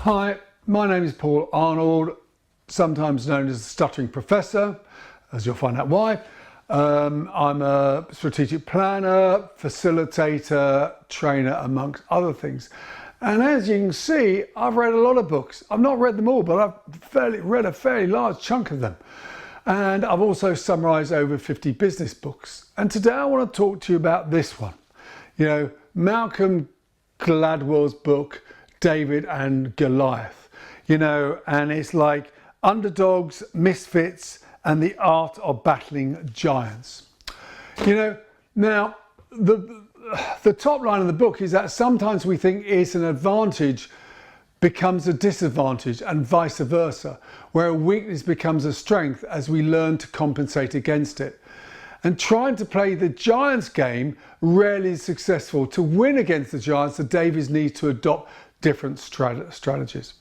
Hi, my name is Paul Arnold, sometimes known as the Stuttering Professor, as you'll find out why. I'm a strategic planner, facilitator, trainer, amongst other things. And as you can see, I've read a lot of books. I've not read them all, but I've read a fairly large chunk of them. And I've also summarised over 50 business books. And today I want to talk to you about this one. You know, Malcolm Gladwell's book, David and Goliath. You know, and it's like underdogs, misfits, and the art of battling giants. You know, now the top line of the book is that sometimes we think it's an advantage becomes a disadvantage and vice versa, where a weakness becomes a strength as we learn to compensate against it. And trying to play the giants game rarely is successful. To win against the giants, the Davies need to adopt different strategies.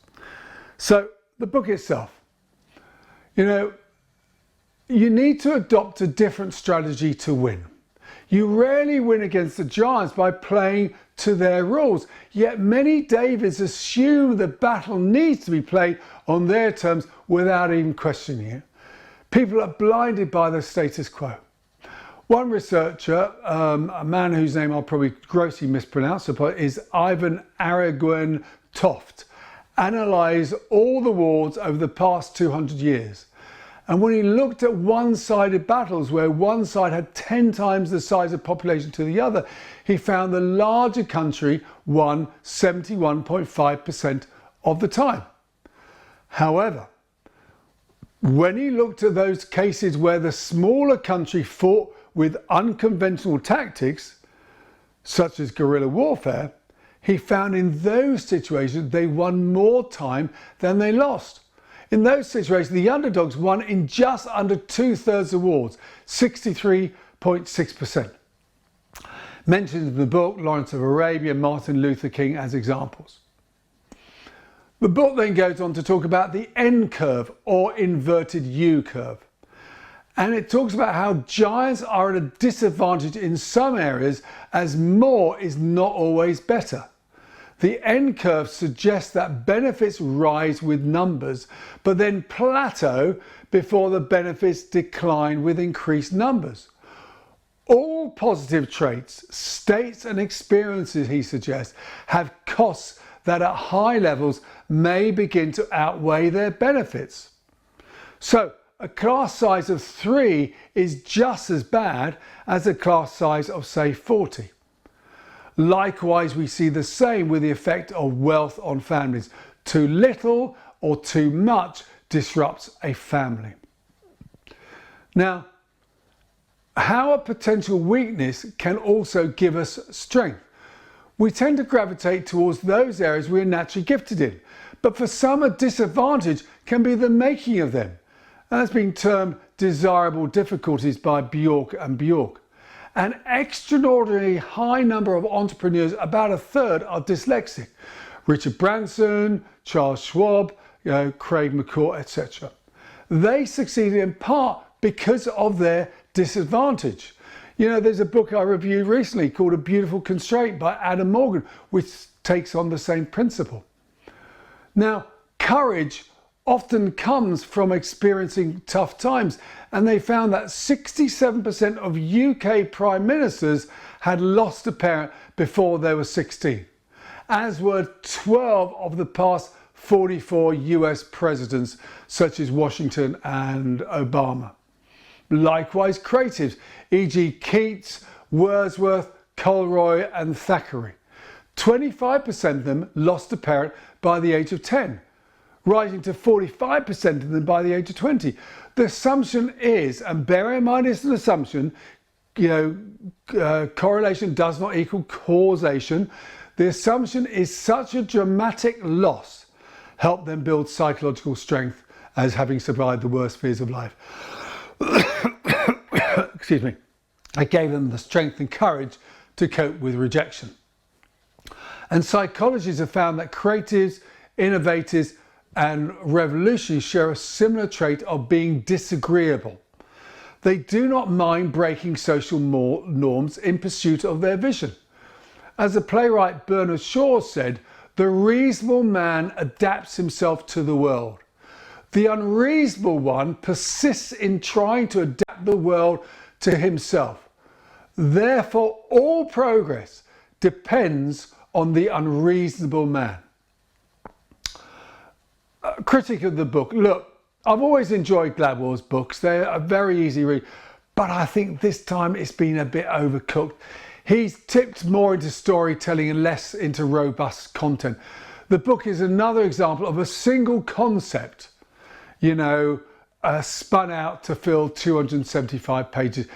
So the book itself, you know, you need to adopt a different strategy to win. You rarely win against the giants by playing to their rules, yet many Davies assume the battle needs to be played on their terms without even questioning it. People are blinded by the status quo. One researcher, a man whose name I'll probably grossly mispronounce, is Ivan Araguin Toft, analysed all the wars over the past 200 years. And when he looked at one-sided battles where one side had 10 times the size of population to the other, he found the larger country won 71.5% of the time. However, when he looked at those cases where the smaller country fought with unconventional tactics, such as guerrilla warfare, he found in those situations they won more time than they lost. In those situations, the underdogs won in just under 2/3 of wars, 63.6%. Mentioned in the book, Lawrence of Arabia, Martin Luther King as examples. The book then goes on to talk about the N curve or inverted U curve. And it talks about how giants are at a disadvantage in some areas as more is not always better. The N curve suggests that benefits rise with numbers, but then plateau before the benefits decline with increased numbers. All positive traits, states and experiences, he suggests, have costs that at high levels may begin to outweigh their benefits. So a class size of 3 is just as bad as a class size of, say, 40. Likewise, we see the same with the effect of wealth on families. Too little or too much disrupts a family. Now, how a potential weakness can also give us strength. We tend to gravitate towards those areas we are naturally gifted in, but for some a disadvantage can be the making of them. And that's been termed desirable difficulties by Bjork and Bjork. An extraordinarily high number of entrepreneurs, about a third, are dyslexic. Richard Branson, Charles Schwab, Craig McCourt, etc. They succeeded in part because of their disadvantage. You know, there's a book I reviewed recently called A Beautiful Constraint by Adam Morgan, which takes on the same principle. Now, courage often comes from experiencing tough times, and they found that 67% of UK prime ministers had lost a parent before they were 16, as were 12 of the past 44 US presidents, such as Washington and Obama. Likewise, creatives, e.g. Keats, Wordsworth, Colroy and Thackeray. 25% of them lost a parent by the age of 10. Rising to 45% of them by the age of 20. The assumption is, and bear in mind it's an assumption, correlation does not equal causation. The assumption is such a dramatic loss helped them build psychological strength as having survived the worst fears of life. Excuse me. It gave them the strength and courage to cope with rejection. And psychologists have found that creatives, innovators, and revolutionaries share a similar trait of being disagreeable. They do not mind breaking social norms in pursuit of their vision. As the playwright Bernard Shaw said, The reasonable man adapts himself to the world. The unreasonable one persists in trying to adapt the world to himself. Therefore, all progress depends on the unreasonable man. A critic of the book. Look, I've always enjoyed Gladwell's books. They're a very easy read, but I think this time it's been a bit overcooked. He's tipped more into storytelling and less into robust content. The book is another example of a single concept, spun out to fill 275 pages.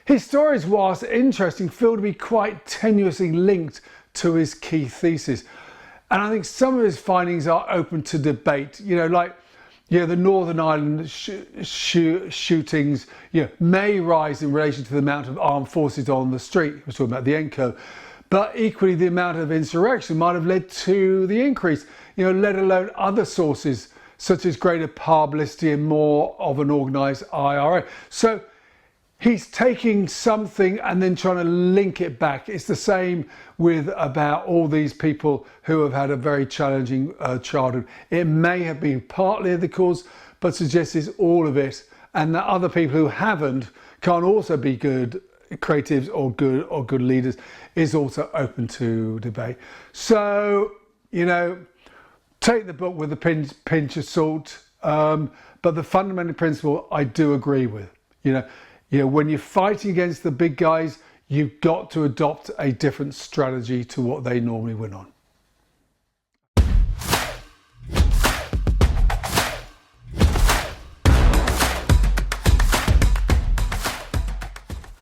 His stories, whilst interesting, feel to be quite tenuously linked to his key thesis. And I think some of his findings are open to debate, the Northern Ireland shootings may rise in relation to the amount of armed forces on the street. We're talking about the end curve. But equally, the amount of insurrection might have led to the increase, let alone other sources such as greater publicity and more of an organised IRA. So he's taking something and then trying to link it back. It's the same with about all these people who have had a very challenging childhood. It may have been partly the cause, but suggests it's all of it. And that other people who haven't can't also be good creatives or good leaders is also open to debate. So, take the book with a pinch of salt. But the fundamental principle I do agree with. When you're fighting against the big guys, you've got to adopt a different strategy to what they normally win on.